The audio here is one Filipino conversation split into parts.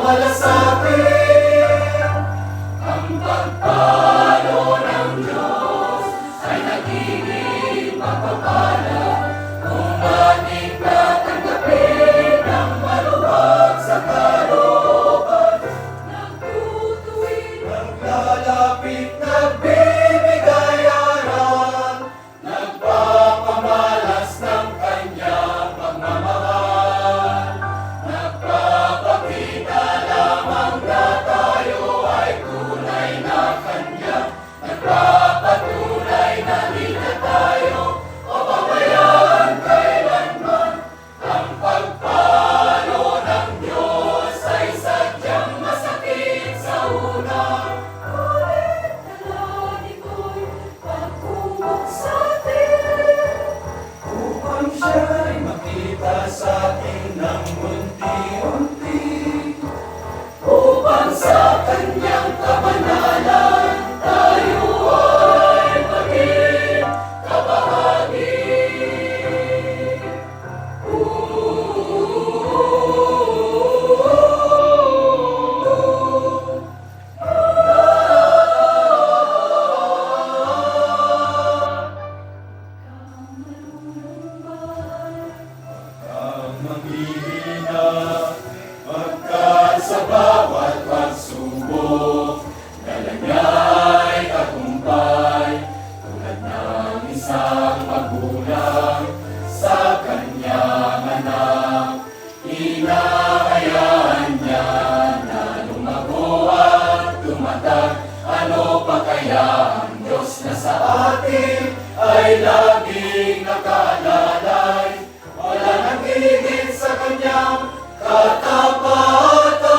malasakit. Ang pagpalo ng Diyos ay nagiging mapapala kung ating tatanggapin ang maluwag sa kalooban. Nagtutuwid, naglalapit, nagbibigay aral, nagpapamalas ng kanyang pagmamahal, nagpapakita lamang na tayo ay tunay na kanya, nagpapatunay na di na tayo pababayaan kailanman. Ang pagpalo ng Diyos ay sadyang masakit sa una, ngunit alangin ko'y pagkumot sa atin, upang siya'y makita sa atin ng unti-unti, upang sa kanyang kabanalan tayo ay maging kabahagi. Ang maghihina, pagkat sa bawat pagsubok, dala niya'y tagumpay, tulad ng isang magulang sa kanyang anak. Hinahayaan niya na lumago at tumatag. Ano pa kaya ang Diyos na sa atin ay laging nakalalay? Wala nang higit sa kanyang katapatan.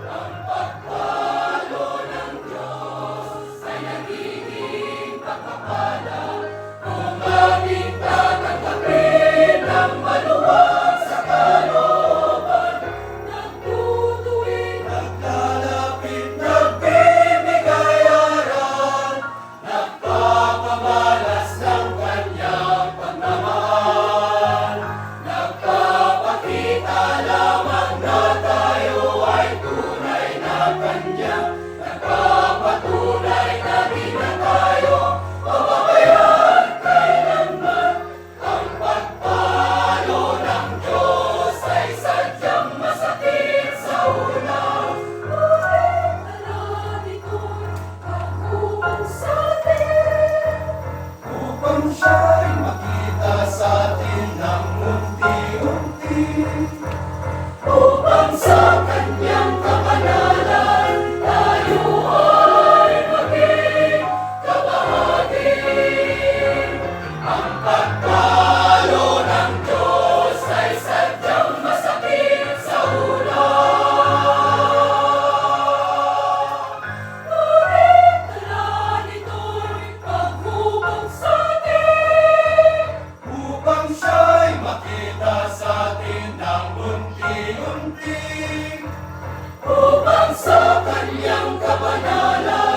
Ang pagpalo ng Diyos ay nagiging pagpapala kung ating tatanggapin ang maluwag sa kalooban. Nagtutuwid, naglalapit, nagbibigay aral, nagpapamalas ng kanyang pagmamahal, nagpapakita lamang na tayo ay tunay na kanya, nagpapatunay na di na tayo pababayaan kailanman. Ang pagpalo ng Diyos ay sadyang masakit sa una, ngunit alangin ko'y pagkumot sa atin, upang siya'y makita sa atin ng unti-unti, upang sa kanyang kabanalan tayo ay maging kabahagi. Ang pagpalo ng Diyos ay sadyang masakit sa una, ngunit alangin ko'y pagkumot sa atin, upang siya'y makita sa atin ng unti-unti, upang sa kanyang kabanalan